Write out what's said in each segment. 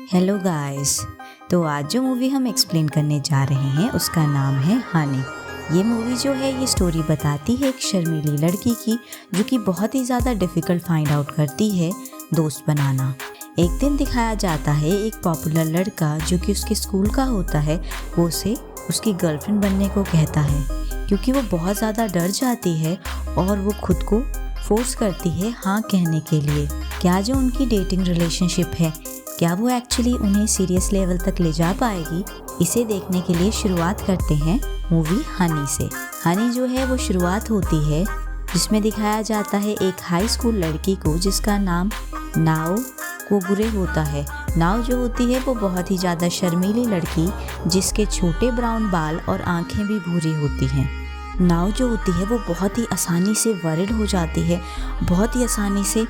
Hello guys. तो आज जो मूवी हम एक्सप्लेन करने जा रहे हैं उसका नाम है हनी। ये मूवी जो है ये स्टोरी बताती है एक शर्मीली लड़की की जो कि बहुत ही ज़्यादा डिफ़िकल्ट फाइंड आउट करती है दोस्त बनाना। एक दिन दिखाया जाता है एक पॉपुलर लड़का जो कि उसके स्कूल का होता है, वो उसे उसकी गर्लफ्रेंड बनने को कहता है क्योंकि वो बहुत ज़्यादा डर जाती है और वो खुद को फोर्स करती है हाँ कहने के लिए। क्या जो उनकी डेटिंग रिलेशनशिप है, क्या वो एक्चुअली उन्हें सीरियस लेवल तक ले जा पाएगी? इसे देखने के लिए शुरुआत करते हैं मूवी हनी से। हनी जो है वो शुरुआत होती है जिसमें दिखाया जाता है एक हाई स्कूल लड़की को जिसका नाम नाओ कोगुरे होता है। नाओ जो होती है वो बहुत ही ज़्यादा शर्मीली लड़की जिसके छोटे ब्राउन बाल और आंखें भी भूरी होती हैं। नाओ जो होती है वो बहुत ही आसानी से वरिड हो जाती है, बहुत ही आसानी से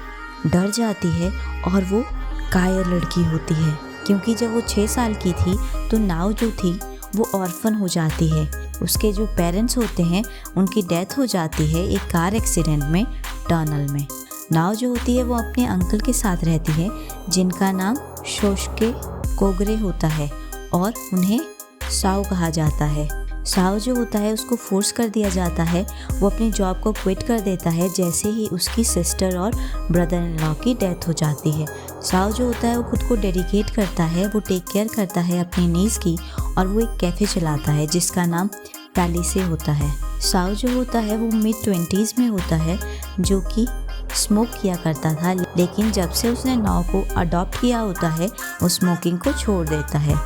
डर जाती है और वो कायर लड़की होती है क्योंकि जब वो 6 साल की थी तो नाओ जो थी वो ऑर्फन हो जाती है। उसके जो पेरेंट्स होते हैं उनकी डेथ हो जाती है एक कार एक्सीडेंट में टनल में। नाओ जो होती है वो अपने अंकल के साथ रहती है जिनका नाम शोशके कोगरे होता है और उन्हें साओ कहा जाता है। साओ जो होता है उसको फोर्स कर दिया जाता है, वो अपनी जॉब को क्विट कर देता है जैसे ही उसकी सिस्टर और ब्रदर इन लॉ की डेथ हो जाती है। साओ जो होता है वो खुद को डेडिकेट करता है, वो टेक केयर करता है अपनी नीज की और वो एक कैफ़े चलाता है जिसका नाम पैलिसे होता है। साओ जो होता है वो मिड-20s में होता है जो कि स्मोक किया करता था, लेकिन जब से उसने नाओ को अडॉप्ट किया होता है वो स्मोकिंग को छोड़ देता है।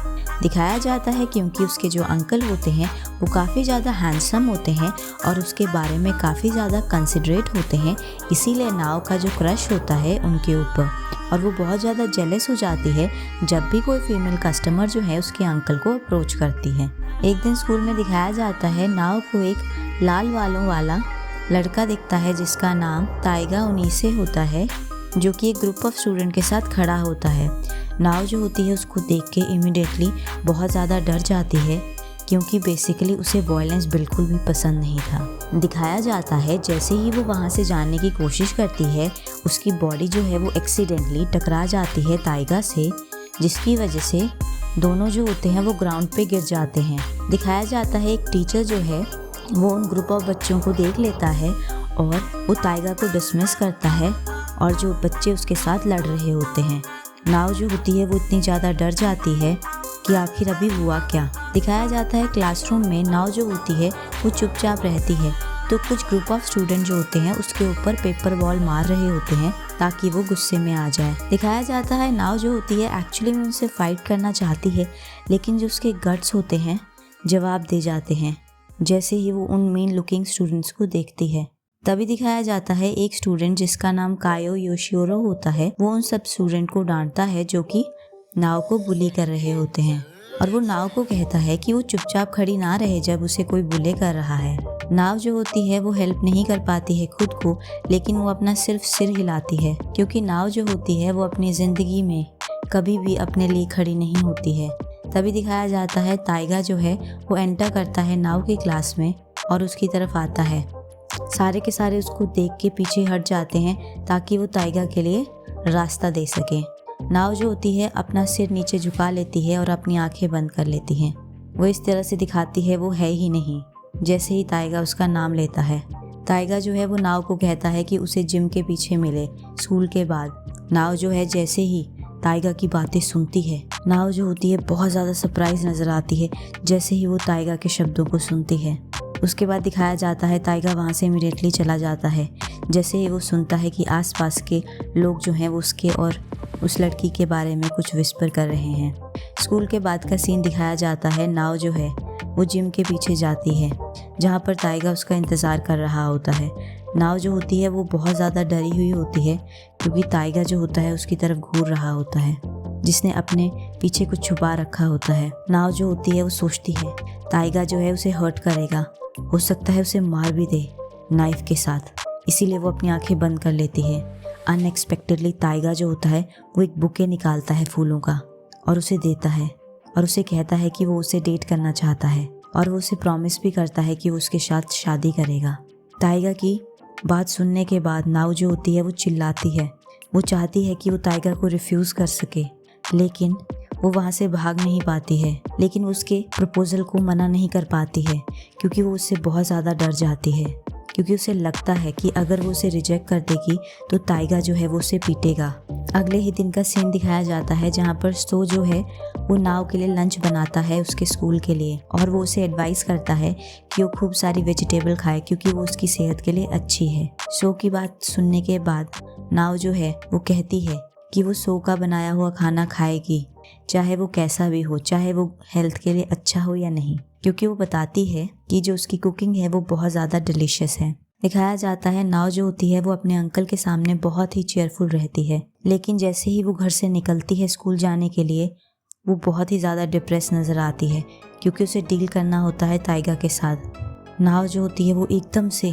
दिखाया जाता है क्योंकि उसके जो अंकल होते हैं वो काफ़ी ज़्यादा हैंडसम होते हैं और उसके बारे में काफ़ी ज़्यादा कंसिडरेट होते हैं, इसीलिए नाओ का जो क्रश होता है उनके ऊपर और वो बहुत ज़्यादा जेलस हो जाती है जब भी कोई फीमेल कस्टमर जो है उसके अंकल को अप्रोच करती है। एक दिन स्कूल में दिखाया जाता है नाओ को एक लाल बालों वाला लड़का दिखता है जिसका नाम ताइगा उनीसे होता है जो कि एक ग्रुप ऑफ स्टूडेंट के साथ खड़ा होता है। नाओ जो होती है उसको देख के इमीडिएटली बहुत ज़्यादा डर जाती है क्योंकि बेसिकली उसे वायलेंस बिल्कुल भी पसंद नहीं था। दिखाया जाता है जैसे ही वो वहाँ से जाने की कोशिश करती है उसकी बॉडी जो है वो एक्सीडेंटली टकरा जाती है ताइगा से, जिसकी वजह से दोनों जो होते हैं वो ग्राउंड पे गिर जाते हैं। दिखाया जाता है एक टीचर जो है वो उन ग्रुप ऑफ बच्चों को देख लेता है और वो ताइगा को डिसमिस करता है और जो बच्चे उसके साथ लड़ रहे होते हैं। नाओ जो होती है वो इतनी ज़्यादा डर जाती है कि आखिर अभी हुआ क्या। दिखाया जाता है क्लासरूम में नाओ जो होती है वो चुपचाप रहती है तो कुछ ग्रुप ऑफ स्टूडेंट जो होते हैं उसके ऊपर पेपर बॉल मार रहे होते हैं ताकि वो गुस्से में आ जाए। दिखाया जाता है नाओ जो होती है एक्चुअली में उनसे फाइट करना चाहती है, लेकिन जो उसके गट्स होते हैं जवाब दे जाते हैं जैसे ही वो उन मीन लुकिंग स्टूडेंट्स को देखती है। तभी दिखाया जाता है एक स्टूडेंट जिसका नाम कायो योशिओरो होता है, वो उन सब स्टूडेंट को डांटता है जो कि नाओ को बुली कर रहे होते हैं और वो नाओ को कहता है कि वो चुपचाप खड़ी ना रहे जब उसे कोई बुले कर रहा है। नाओ जो होती है वो हेल्प नहीं कर पाती है खुद को, लेकिन वो अपना सिर्फ सिर हिलाती है क्योंकि नाओ जो होती है वो अपनी ज़िंदगी में कभी भी अपने लिए खड़ी नहीं होती है। तभी दिखाया जाता है ताइगा जो है वो एंटर करता है नाओ की क्लास में और उसकी तरफ आता है। सारे के सारे उसको देख के पीछे हट जाते हैं ताकि वो ताइगा के लिए रास्ता दे सके। नाओ जो होती है अपना सिर नीचे झुका लेती है और अपनी आंखें बंद कर लेती है। वो इस तरह से दिखाती है वो है ही नहीं। जैसे ही ताइगा उसका नाम लेता है, ताइगा जो है वो नाओ को कहता है कि उसे जिम के पीछे मिले स्कूल के बाद। नाओ जो है जैसे ही ताइगा की बातें सुनती है, नाओ जो होती है बहुत ज़्यादा सरप्राइज नज़र आती है जैसे ही वो ताइगा के शब्दों को सुनती है। उसके बाद दिखाया जाता है ताइगा वहाँ से इमीडिएटली चला जाता है जैसे ही वो सुनता है कि आसपास के लोग जो हैं वो उसके और उस लड़की के बारे में कुछ विस्पर कर रहे हैं। स्कूल के बाद का सीन दिखाया जाता है। नाओ जो है वो जिम के पीछे जाती है जहाँ पर ताइगा उसका इंतज़ार कर रहा होता है। नाओ जो होती है वो बहुत ज़्यादा डरी हुई होती है क्योंकि ताइगा जो होता है उसकी तरफ घूर रहा होता है जिसने अपने पीछे कुछ छुपा रखा होता है। नाओ जो होती है वो सोचती है ताइगा जो है उसे हर्ट करेगा, हो सकता है उसे मार भी दे नाइफ के साथ, इसीलिए वो अपनी आंखें बंद कर लेती है। अनएक्सपेक्टेडली ताइगा जो होता है वो एक बुके निकालता है फूलों का और उसे देता है और उसे कहता है कि वो उसे डेट करना चाहता है और वो उसे प्रॉमिस भी करता है कि वो उसके साथ शादी करेगा। ताइगा की बात सुनने के बाद नाओ जो होती है वो चिल्लाती है, वो चाहती है कि वो ताइगा को रिफ्यूज़ कर सके, लेकिन वो वहाँ से भाग नहीं पाती है, लेकिन उसके प्रपोजल को मना नहीं कर पाती है क्योंकि वो उससे बहुत ज़्यादा डर जाती है, क्योंकि उसे लगता है कि अगर वो उसे रिजेक्ट कर देगी तो टाइगा जो है वो उसे पीटेगा। अगले ही दिन का सीन दिखाया जाता है जहाँ पर सो जो है वो नाव के लिए लंच बनाता है उसके स्कूल के लिए, और वो उसे एडवाइस करता है कि वो खूब सारी वेजिटेबल खाए क्योंकि वो उसकी सेहत के लिए अच्छी है। सो की बात सुनने के बाद नाव जो है वो कहती है कि वो सो का बनाया हुआ खाना खाएगी, चाहे वो कैसा भी हो, चाहे वो हेल्थ के लिए अच्छा हो या नहीं, क्योंकि वो बताती है कि जो उसकी कुकिंग है वो बहुत ज़्यादा डिलीशियस है। दिखाया जाता है नाव जो होती है वो अपने अंकल के सामने बहुत ही चेयरफुल रहती है, लेकिन जैसे ही वो घर से निकलती है स्कूल जाने के लिए वो बहुत ही ज़्यादा डिप्रेस नज़र आती है क्योंकि उसे डील करना होता है टाइगा के साथ। नाव जो होती है वो एकदम से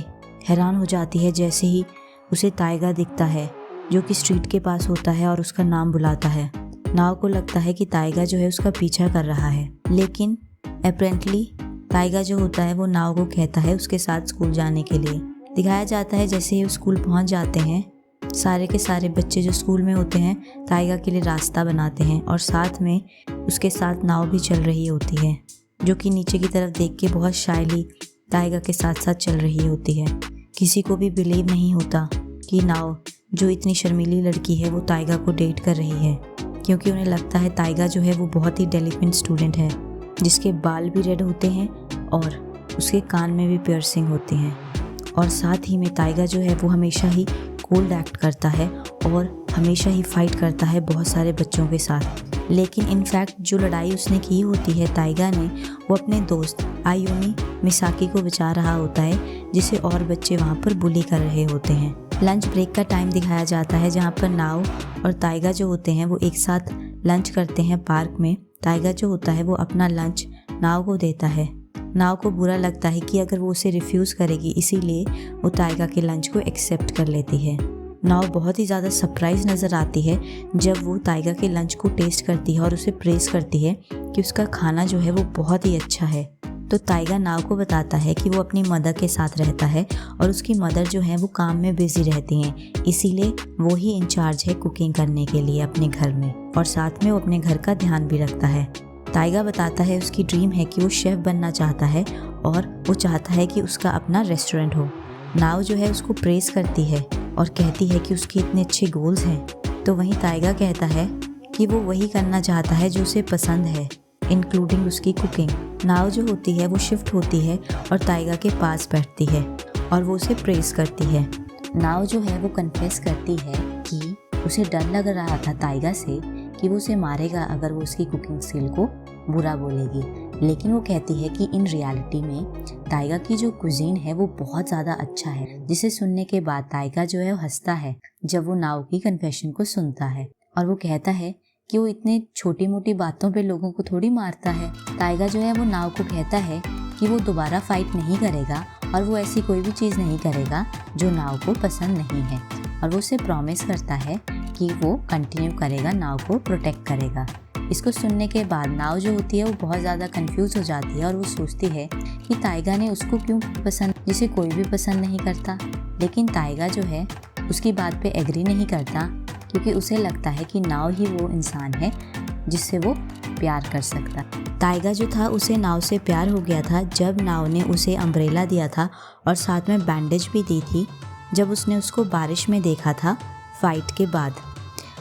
हैरान हो जाती है जैसे ही उसे टाइगा दिखता है जो कि स्ट्रीट के पास होता है और उसका नाम बुलाता है। नाव को लगता है कि टाइगा जो है उसका पीछा कर रहा है, लेकिन अपेरेंटली टाइगा जो होता है वो नाव को कहता है उसके साथ स्कूल जाने के लिए। दिखाया जाता है जैसे ही वो स्कूल पहुंच जाते हैं सारे के सारे बच्चे जो स्कूल में होते हैं टाइगा के लिए रास्ता बनाते हैं और साथ में उसके साथ नाव भी चल रही होती है, जो कि नीचे की तरफ देख के बहुत शायली टाइगा के साथ साथ चल रही होती है। किसी को भी बिलीव नहीं होता कि नाव जो इतनी शर्मीली लड़की है वो टाइगा को डेट कर रही है, क्योंकि उन्हें लगता है टाइगा जो है वो बहुत ही डेलिकेंट स्टूडेंट है जिसके बाल भी रेड होते हैं और उसके कान में भी पियर्सिंग होती हैं, और साथ ही में टाइगा जो है वो हमेशा ही कोल्ड एक्ट करता है और हमेशा ही फाइट करता है बहुत सारे बच्चों के साथ। लेकिन इनफैक्ट जो लड़ाई उसने की होती है टाइगा ने, वो अपने दोस्त आयुमी मिसाकी को बचा रहा होता है जिसे और बच्चे वहाँ पर बुली कर रहे होते हैं। लंच ब्रेक का टाइम दिखाया जाता है जहाँ पर नाव और टाइगा जो होते हैं वो एक साथ लंच करते हैं पार्क में। टाइगा जो होता है वो अपना लंच नाव को देता है। नाव को बुरा लगता है कि अगर वो उसे रिफ्यूज़ करेगी, इसीलिए वो टाइगा के लंच को एक्सेप्ट कर लेती है। नाव बहुत ही ज़्यादा सरप्राइज नज़र आती है जब वो टाइगा के लंच को टेस्ट करती है और उसे प्रेज़ करती है कि उसका खाना जो है वो बहुत ही अच्छा है। तो टाइगा नाव को बताता है कि वो अपनी मदर के साथ रहता है और उसकी मदर जो है वो काम में बिजी रहती हैं, इसीलिए वो ही इंचार्ज है कुकिंग करने के लिए अपने घर में, और साथ में वो अपने घर का ध्यान भी रखता है। टाइगा बताता है उसकी ड्रीम है कि वो शेफ़ बनना चाहता है और वो चाहता है कि उसका अपना रेस्टोरेंट हो। नाव जो है उसको प्रेज़ करती है और कहती है कि उसके इतने अच्छे गोल्स हैं। तो वहीं टाइगा कहता है कि वो वही करना चाहता है जो उसे पसंद है, इंक्लूडिंग उसकी कुकिंग। नाव जो होती है वो शिफ्ट होती है और टाइगा के पास बैठती है और वो उसे प्रेज़ करती है। नाव जो है वो कन्फेस करती है कि उसे डर लग रहा था टाइगा से कि वो उसे मारेगा अगर वो उसकी कुकिंग स्किल को बुरा बोलेगी, लेकिन वो कहती है कि इन रियलिटी में टाइगा की जो कुजीन है वो बहुत ज़्यादा अच्छा है, जिसे सुनने के बाद टाइगा जो है वो हंसता है जब वो नाव की कन्फेशन को सुनता है, और वो कहता है कि वो इतने छोटी मोटी बातों पे लोगों को थोड़ी मारता है। टाइगा जो है वो नाव को कहता है कि वो दोबारा फाइट नहीं करेगा और वो ऐसी कोई भी चीज़ नहीं करेगा जो नाव को पसंद नहीं है, और वो उसे प्रॉमिस करता है कि वो कंटिन्यू करेगा, नाव को प्रोटेक्ट करेगा। इसको सुनने के बाद नाव जो होती है वो बहुत ज़्यादा कंफ्यूज हो जाती है और वो सोचती है कि टाइगा ने उसको क्यों पसंद, जिसे कोई भी पसंद नहीं करता। लेकिन टाइगा जो है उसकी बात पे एग्री नहीं करता क्योंकि उसे लगता है कि नाव ही वो इंसान है जिससे वो प्यार कर सकता। टाइगा जो था उसे नाव से प्यार हो गया था जब नाव ने उसे अम्ब्रेला दिया था और साथ में बैंडेज भी दी थी जब उसने उसको बारिश में देखा था फाइट के बाद।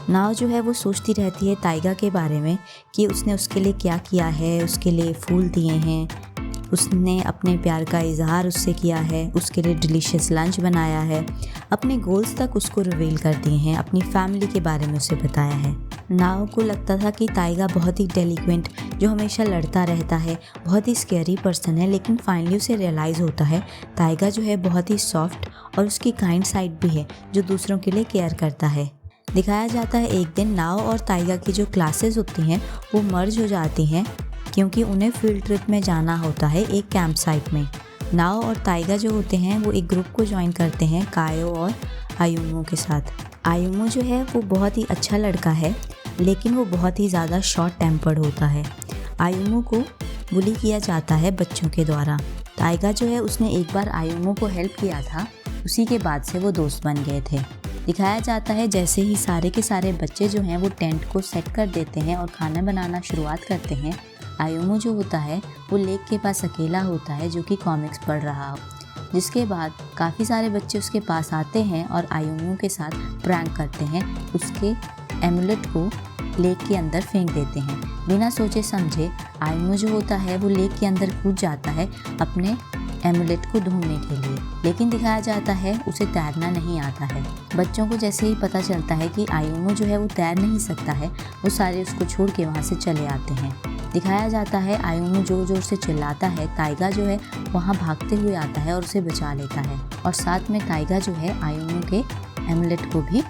नाव जो है वो सोचती रहती है टाइगा के बारे में कि उसने उसके लिए क्या किया है, उसके लिए फूल दिए हैं, उसने अपने प्यार का इजहार उससे किया है, उसके लिए डिलीशियस लंच बनाया है, अपने गोल्स तक उसको रिवील कर दिए हैं, अपनी फैमिली के बारे में उसे बताया है। नाव को लगता था कि टाइगा बहुत ही डेलिक्वेंट, जो हमेशा लड़ता रहता है, बहुत ही स्कैरी पर्सन है, लेकिन फाइनली उसे रियलाइज़ होता है टाइगा जो है बहुत ही सॉफ्ट और उसकी काइंड साइड भी है जो दूसरों के लिए केयर करता है। दिखाया जाता है एक दिन नाव और टाइगा की जो क्लासेस होती हैं वो मर्ज हो जाती हैं क्योंकि उन्हें फील्ड ट्रिप में जाना होता है एक कैंप साइट में। नाव और टाइगा जो होते हैं वो एक ग्रुप को ज्वाइन करते हैं कायो और आयुमो के साथ। आयुमो जो है वो बहुत ही अच्छा लड़का है, लेकिन वो बहुत ही ज़्यादा शॉर्ट टेम्पर्ड होता है। आयुमो को बुली किया जाता है बच्चों के द्वारा। टाइगा जो है उसने एक बार आयुमो को हेल्प किया था, उसी के बाद से वो दोस्त बन गए थे। दिखाया जाता है जैसे ही सारे के सारे बच्चे जो हैं वो टेंट को सेट कर देते हैं और खाना बनाना शुरुआत करते हैं, आयुमो जो होता है वो लेक के पास अकेला होता है जो कि कॉमिक्स पढ़ रहा हो। जिसके बाद काफ़ी सारे बच्चे उसके पास आते हैं और आयुमो के साथ प्रैंक करते हैं, उसके एमुलेट को लेक के अंदर फेंक देते हैं। बिना सोचे समझे आयुमो जो होता है वो लेक के अंदर कूद जाता है अपने एमुलेट को ढूंढने के लिए, लेकिन दिखाया जाता है उसे तैरना नहीं आता है। बच्चों को जैसे ही पता चलता है कि आयुमो जो है वो तैर नहीं सकता है, वो सारे उसको छोड़ के वहाँ से चले आते हैं। दिखाया जाता है आयुमो जोर जोर से चिल्लाता है, ताइगा जो है वहाँ भागते हुए आता है और उसे बचा लेता है, और साथ में ताइगा जो है आयुमो के एमुलेट को भी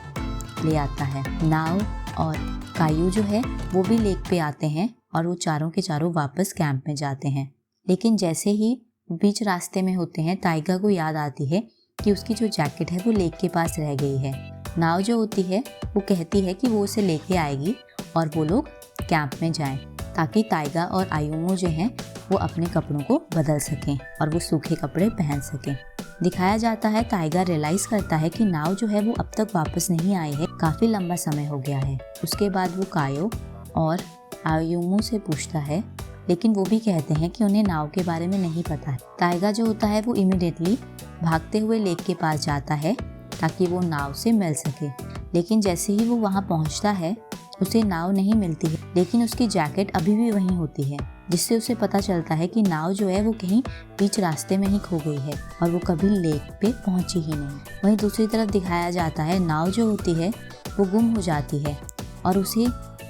ले आता है। नाओ और कायू जो है वो भी लेक पे आते हैं और वो चारों के चारों वापस कैंप में जाते हैं। लेकिन जैसे ही बीच रास्ते में होते हैं, ताइगा को याद आती है कि उसकी जो जैकेट है वो लेक के पास रह गई है। नाव जो होती है वो कहती है कि वो उसे लेके आएगी और वो लोग कैंप में जाएं, ताकि ताइगा और आयुमो जो हैं वो अपने कपड़ों को बदल सकें और वो सूखे कपड़े पहन सकें। दिखाया जाता है ताइगा रियलाइज़ करता है कि नाव जो है वो अब तक वापस नहीं आई है, काफ़ी लंबा समय हो गया है। उसके बाद वो कायो और आयुमो से पूछता है, लेकिन वो भी कहते हैं कि उन्हें नाव के बारे में नहीं पता है। ताइगा जो होता है वो इमीडिएटली भागते हुए लेक के पास जाता है ताकि वो नाव से मिल सके, लेकिन जैसे ही वो वहाँ पहुँचता है उसे नाव नहीं मिलती है, लेकिन उसकी जैकेट अभी भी वहीं होती है, जिससे उसे पता चलता है कि नाव जो है वो कहीं बीच रास्ते में ही खो गई है और वो कभी लेक पे पहुंची ही नहीं। वहीं दूसरी तरफ दिखाया जाता है नाव जो होती है वो गुम हो जाती है और उसे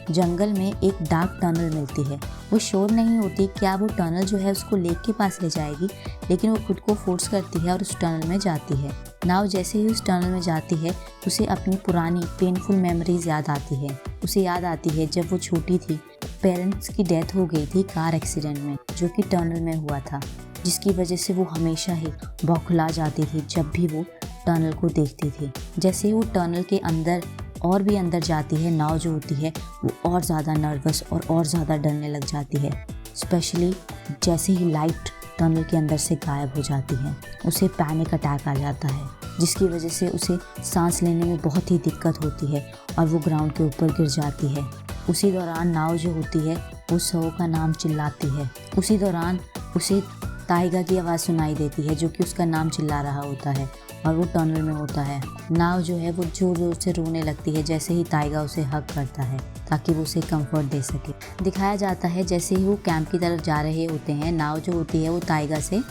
जंगल में एक डार्क टनल मिलती है। वो श्योर नहीं होती क्या वो टनल जो है उसको लेक के पास ले जाएगी, लेकिन वो खुद को फोर्स करती है और उस टनल में जाती है। नाव जैसे ही उस टनल में जाती है उसे अपनी पुरानी पेनफुल मेमोरीज याद आती है। उसे याद आती है जब वो छोटी थी, पेरेंट्स की डेथ हो गई थी कार एक्सीडेंट में, जो कि टनल में हुआ था, जिसकी वजह से वो हमेशा ही बौखला जाती थी जब भी वो टनल को देखती थी। जैसे ही वो टनल के अंदर और भी अंदर जाती है, नाव जो होती है वो और ज़्यादा नर्वस और ज़्यादा डरने लग जाती है, स्पेशली जैसे ही लाइट टनल के अंदर से गायब हो जाती है। उसे पैनिक अटैक आ जाता है, जिसकी वजह से उसे सांस लेने में बहुत ही दिक्कत होती है और वो ग्राउंड के ऊपर गिर जाती है। उसी दौरान नाव जो होती है वो सो का नाम चिल्लाती है। उसी दौरान उसे ताइगा की आवाज़ सुनाई देती है जो कि उसका नाम चिल्ला रहा होता है और वो टनल में होता है। नाव जो है वो जोर जोर से रोने लगती है जैसे ही ताइगा उसे हग करता है ताकि वो उसे कंफर्ट दे सके। दिखाया जाता है जैसे ही वो कैंप की तरफ जा रहे होते हैं, नाव जो होती है वो ताइगा से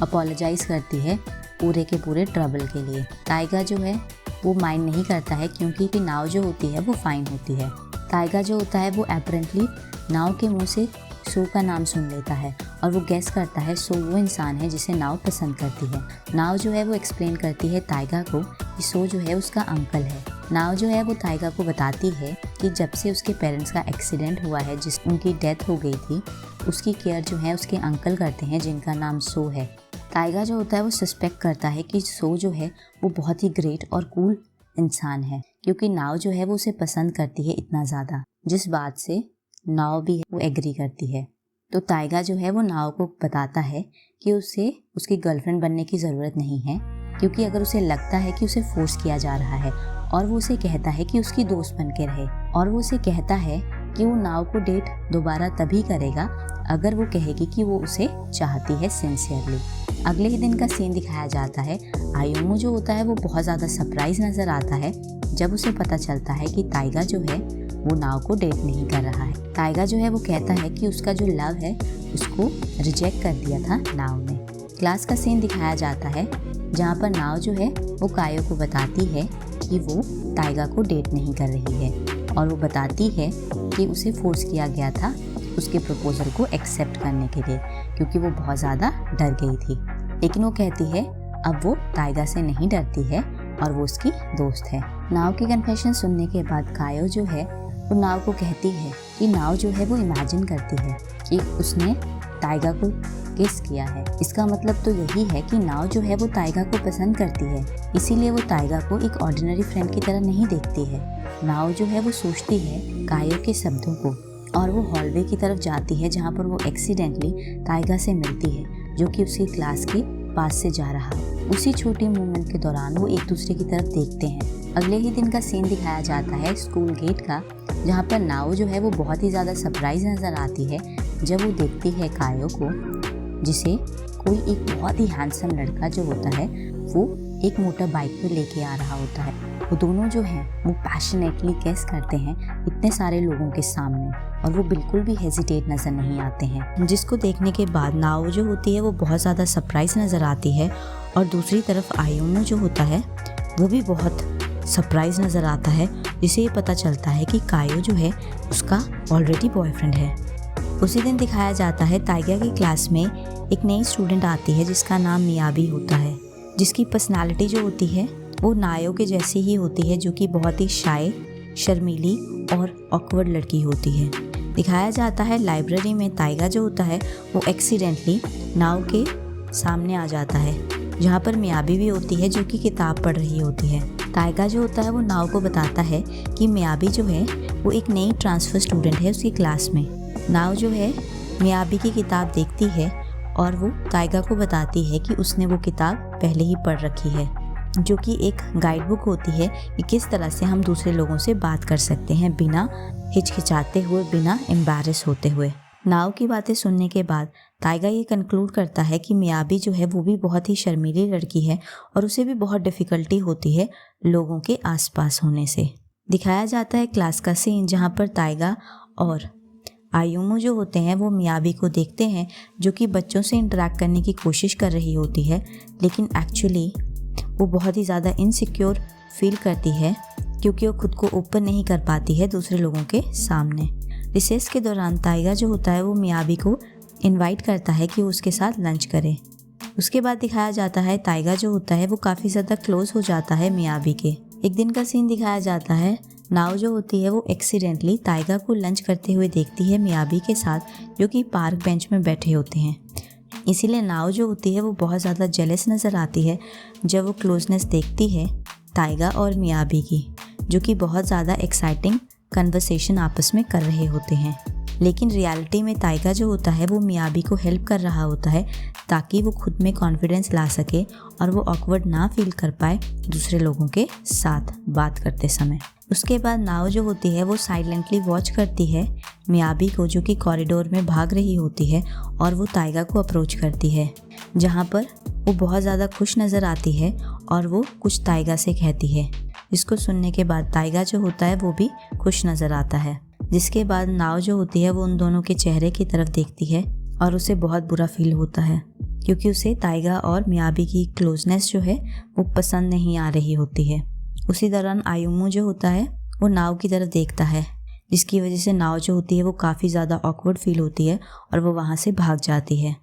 अपोलोजाइज़ करती है पूरे के पूरे ट्रबल के लिए। ताइगा जो है वो माइंड नहीं करता है क्योंकि नाव जो होती है वो फाइन होती है। ताइगा जो होता है वो अपरेंटली नाव के मुंह से सो का नाम सुन लेता है और वो गैस करता है सो वो इंसान है जिसे नाव पसंद करती है। नाव जो है वो एक्सप्लेन करती है ताइगा को कि सो जो है उसका अंकल है। नाव जो है वो ताइगा को बताती है कि जब से उसके पेरेंट्स का एक्सीडेंट हुआ है, जिस उनकी डेथ हो गई थी, उसकी केयर जो है उसके अंकल करते हैं जिनका नाम सो है। ताइगा जो होता है वो सस्पेक्ट करता है कि सो जो है वो बहुत ही ग्रेट और कूल इंसान है, क्योंकि नाव जो है वो उसे पसंद करती है इतना ज़्यादा, जिस बात से नाव भी वो एग्री करती है। तो ताइगा जो है वो नाव को बताता है कि उसे उसकी गर्लफ्रेंड बनने की ज़रूरत नहीं है, क्योंकि अगर उसे लगता है कि उसे फोर्स किया जा रहा है, और वो उसे कहता है कि उसकी दोस्त बन के रहे, और वो उसे कहता है कि वो नाव को डेट दोबारा तभी करेगा अगर वो कहेगी कि वो उसे चाहती है सिंसियरली। अगले ही दिन का सीन दिखाया जाता है। आयुमो जो होता है वो बहुत ज़्यादा सरप्राइज नज़र आता है जब उसे पता चलता है कि ताइगा जो है वो नाव को डेट नहीं कर रहा है। ताइगा जो है वो कहता है कि उसका जो लव है उसको रिजेक्ट कर दिया था नाव ने। क्लास का सीन दिखाया जाता है जहाँ पर नाव जो है वो कायो को बताती है कि वो ताइगा को डेट नहीं कर रही है, और वो बताती है कि उसे फोर्स किया गया था उसके प्रपोजल को एक्सेप्ट करने के लिए, क्योंकि वो बहुत ज़्यादा डर गई थी। लेकिन वो कहती है अब वो ताइगा से नहीं डरती है और वो उसकी दोस्त है। नाव की कन्फेशन सुनने के बाद कायो जो है वो नाव को कहती है कि नाव जो है वो इमेजिन करती है कि उसने ताइगा को किस किया है। इसका मतलब तो यही है कि नाव जो है वो ताइगा को पसंद करती है, इसीलिए वो ताइगा को एक ऑर्डिनरी फ्रेंड की तरह नहीं देखती है। नाव जो है वो सोचती है कायो के शब्दों को, और वो हॉलवे की तरफ जाती है जहाँ पर वो एक्सीडेंटली ताइगा से मिलती है जो कि उसकी क्लास के पास से जा रहा है। उसी छोटी मूवमेंट के दौरान वो एक दूसरे की तरफ देखते हैं अगले ही दिन का सीन दिखाया जाता है स्कूल गेट का, जहाँ पर नाओ जो है वो बहुत ही ज़्यादा सरप्राइज नज़र आती है जब वो देखती है कायो को, जिसे कोई एक बहुत ही हैंडसम लड़का जो होता है वो एक मोटर बाइक पे लेके आ रहा होता है। वो दोनों जो हैं वो पैशनेटली किस करते हैं इतने सारे लोगों के सामने, और वो बिल्कुल भी हेजिटेट नज़र नहीं आते हैं, जिसको देखने के बाद नाओ जो होती है वो बहुत ज़्यादा सरप्राइज नज़र आती है। और दूसरी तरफ आयुमो जो होता है वो भी बहुत सरप्राइज नज़र आता है, जिसे ये पता चलता है कि कायो जो है उसका ऑलरेडी बॉयफ्रेंड है। उसी दिन दिखाया जाता है ताइगा की क्लास में एक नई स्टूडेंट आती है जिसका नाम मियाबी होता है, जिसकी पर्सनालिटी जो होती है वो नायो के जैसी ही होती है, जो कि बहुत ही शाय, शर्मीली और ऑकवर्ड लड़की होती है। दिखाया जाता है लाइब्रेरी में ताइगा जो होता है वो एक्सीडेंटली नाओ के सामने आ जाता है, जहाँ पर मियाबी भी होती है जो कि किताब पढ़ रही होती है। ताइगा जो होता है वो नाओ को बताता है कि मियाबी जो है वो एक नई ट्रांसफ़र स्टूडेंट है उसकी क्लास में। नाओ जो है मियाबी की किताब देखती है और वो ताइगा को बताती है कि उसने वो किताब पहले ही पढ़ रखी है, जो कि एक गाइड बुक होती है कि किस तरह से हम दूसरे लोगों से बात कर सकते हैं बिना हिचकिचाते हुए, बिना एम्बैरेस होते हुए। नाओ की बातें सुनने के बाद ताइगा ये कंक्लूड करता है कि मियाबी जो है वो भी बहुत ही शर्मीली लड़की है और उसे भी बहुत डिफ़िकल्टी होती है लोगों के आसपास होने से। दिखाया जाता है क्लास का सीन, जहाँ पर ताइगा और आयुमो जो होते हैं वो मियाबी को देखते हैं जो कि बच्चों से इंटरेक्ट करने की कोशिश कर रही होती है, लेकिन एक्चुअली वो बहुत ही ज़्यादा इनसिक्योर फील करती है क्योंकि वो खुद को ओपन नहीं कर पाती है दूसरे लोगों के सामने। रिसेस के दौरान ताइगा जो होता है वो मियाबी को इनवाइट करता है कि वो उसके साथ लंच करे। उसके बाद दिखाया जाता है ताइगा जो होता है वो काफ़ी ज़्यादा क्लोज हो जाता है मियाबी के। एक दिन का सीन दिखाया जाता है, नाओ जो होती है वो एक्सीडेंटली ताइगा को लंच करते हुए देखती है मियाबी के साथ, जो कि पार्क बेंच में बैठे होते हैं। इसीलिए नाओ जो होती है वो बहुत ज़्यादा जेलस नज़र आती है जब वो क्लोजनेस देखती है ताइगा और मियाबी की, जो कि बहुत ज़्यादा एक्साइटिंग कन्वर्सेशन आपस में कर रहे होते हैं। लेकिन रियलिटी में ताइगा जो होता है वो मियाबी को हेल्प कर रहा होता है ताकि वो खुद में कॉन्फिडेंस ला सके और वो ऑकवर्ड ना फील कर पाए दूसरे लोगों के साथ बात करते समय। उसके बाद नाओ जो होती है वो साइलेंटली वॉच करती है मियाबी को, जो कि कॉरिडोर में भाग रही होती है, और वो ताइगा को अप्रोच करती है, जहाँ पर वो बहुत ज़्यादा खुश नज़र आती है और वो कुछ ताइगा से कहती है, जिसको सुनने के बाद ताइगा जो होता है वो भी खुश नज़र आता है। जिसके बाद नाओ जो होती है वो उन दोनों के चेहरे की तरफ देखती है और उसे बहुत बुरा फील होता है क्योंकि उसे ताइगा और मियाबी की क्लोजनेस जो है वो पसंद नहीं आ रही होती है। उसी दौरान आयुमो जो होता है वो नाओ की तरफ देखता है, जिसकी वजह से नाओ जो होती है वो काफ़ी ज़्यादा ऑकवर्ड फील होती है और वो वहाँ से भाग जाती है।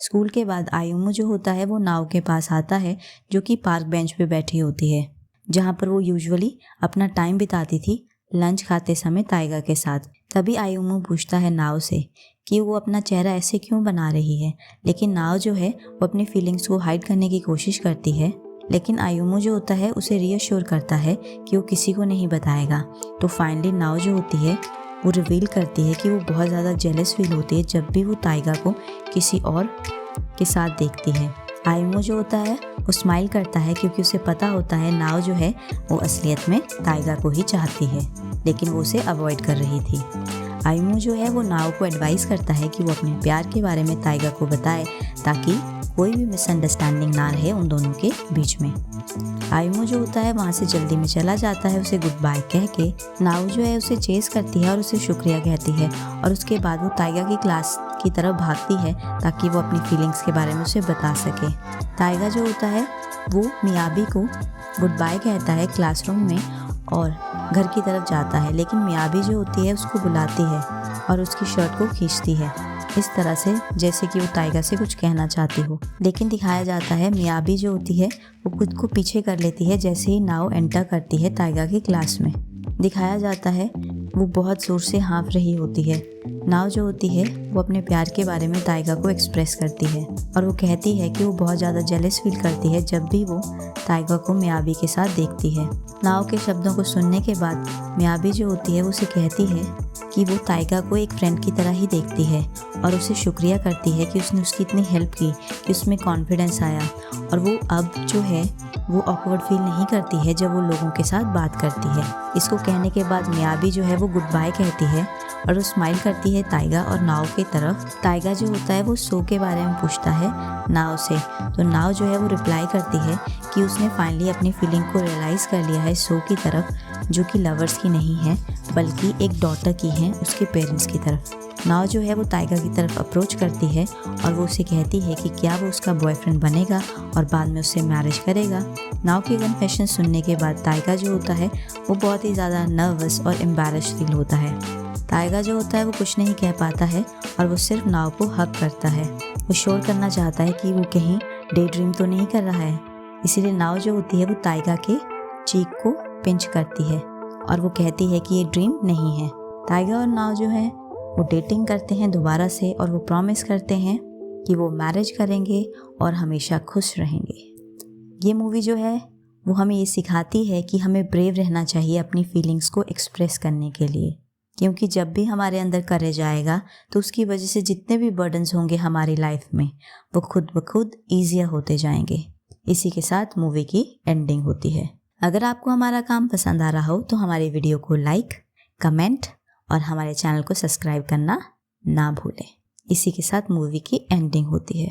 स्कूल के बाद आयुमो जो होता है वो नाओ के पास आता है, जो कि पार्क बेंच पे बैठी होती है, जहाँ पर वो यूजुअली अपना टाइम बिताती थी लंच खाते समय ताइगा के साथ। तभी आयुमो पूछता है नाओ से कि वो अपना चेहरा ऐसे क्यों बना रही है, लेकिन नाओ जो है वो अपनी फीलिंग्स को हाइड करने की कोशिश करती है, लेकिन आयुमो जो होता है उसे रीअश्योर करता है कि वो किसी को नहीं बताएगा। तो फाइनली नाओ जो होती है वो रिवील करती है कि वो बहुत ज़्यादा जेलस फील होती है जब भी वो ताइगा को किसी और के साथ देखती है। आयुमो जो होता है वो स्माइल करता है क्योंकि उसे पता होता है नाओ जो है वो असलियत में ताइगा को ही चाहती है, लेकिन वो उसे अवॉइड कर रही थी। आयुमो जो है वो नाओ को एडवाइस करता है कि वो अपने प्यार के बारे में ताइगा को बताए ताकि कोई भी मिसअंडरस्टैंडिंग ना रहे उन दोनों के बीच में। आयुमो जो होता है वहाँ से जल्दी में चला जाता है उसे गुड बाय कह के। नाओ जो है उसे चेस करती है और उसे शुक्रिया कहती है, और उसके बाद वो ताइगा की क्लास की तरफ भागती है ताकि वो अपनी फीलिंग्स के बारे में उसे बता सके। ताइगा जो होता है वो मियाबी को गुड बाय कहता है क्लासरूम में और घर की तरफ जाता है, लेकिन मियाबी जो होती है उसको बुलाती है और उसकी शर्ट को खींचती है, इस तरह से जैसे कि वो ताइगा से कुछ कहना चाहती हो। लेकिन दिखाया जाता है मियाबी जो होती है वो खुद को पीछे कर लेती है जैसे ही नाओ एंटर करती है ताइगा की क्लास में। दिखाया जाता है वो बहुत ज़ोर से हाँफ रही होती है। नाव जो होती है वो अपने प्यार के बारे में ताइगा को एक्सप्रेस करती है और वो कहती है कि वो बहुत ज़्यादा जेलस फील करती है जब भी वो ताइगा को मियाबी के साथ देखती है। नाव के शब्दों को सुनने के बाद मियाबी जो होती है वो उसे कहती है कि वो ताइगा को एक फ्रेंड की तरह ही देखती है और उसे शुक्रिया करती है कि उसने उसकी इतनी हेल्प की कि उसमें कॉन्फिडेंस आया और वो अब जो है वो ऑकवर्ड फील नहीं करती है जब वो लोगों के साथ बात करती है। इसको कहने के बाद मियाबी जो है वो गुड बाय कहती है और वो स्माइल करती है ताइगा और नाव की तरफ। ताइगा जो होता है वो सो के बारे में पूछता है नाव से, तो नाव जो है वो रिप्लाई करती है कि उसने फाइनली अपनी फीलिंग को रियलाइज़ कर लिया है सो की तरफ, जो कि लवर्स की नहीं है बल्कि एक डॉटर की है उसके पेरेंट्स की तरफ। नाव जो है वो ताइगा की तरफ अप्रोच करती है और वो उसे कहती है कि क्या वो उसका बॉयफ्रेंड बनेगा और बाद में उससे मैरिज करेगा। नाव के कन्फेशन सुनने के बाद ताइगा जो होता है वो बहुत ही ज़्यादा नर्वस और एम्बैरेस्ड फील होता है। ताइगा जो होता है वो कुछ नहीं कह पाता है और वो सिर्फ नाव को हग करता है। वो श्योर करना चाहता है कि वो कहीं डे ड्रीम तो नहीं कर रहा है, इसीलिए नाव जो होती है वो ताइगा के चीक को पिंच करती है और वो कहती है कि ये ड्रीम नहीं है। ताइगा और नाव जो है वो डेटिंग करते हैं दोबारा से और वो प्रॉमिस करते हैं कि वो मैरिज करेंगे और हमेशा खुश रहेंगे। ये मूवी जो है वो हमें ये सिखाती है कि हमें ब्रेव रहना चाहिए अपनी फीलिंग्स को एक्सप्रेस करने के लिए, क्योंकि जब भी हमारे अंदर करेज आएगा तो उसकी वजह से जितने भी बर्डन्स होंगे हमारी लाइफ में वो खुद ब खुद ईजियर होते जाएंगे। इसी के साथ मूवी की एंडिंग होती है। अगर आपको हमारा काम पसंद आ रहा हो तो हमारी वीडियो को लाइक, कमेंट और हमारे चैनल को सब्सक्राइब करना ना भूलें। इसी के साथ मूवी की एंडिंग होती है।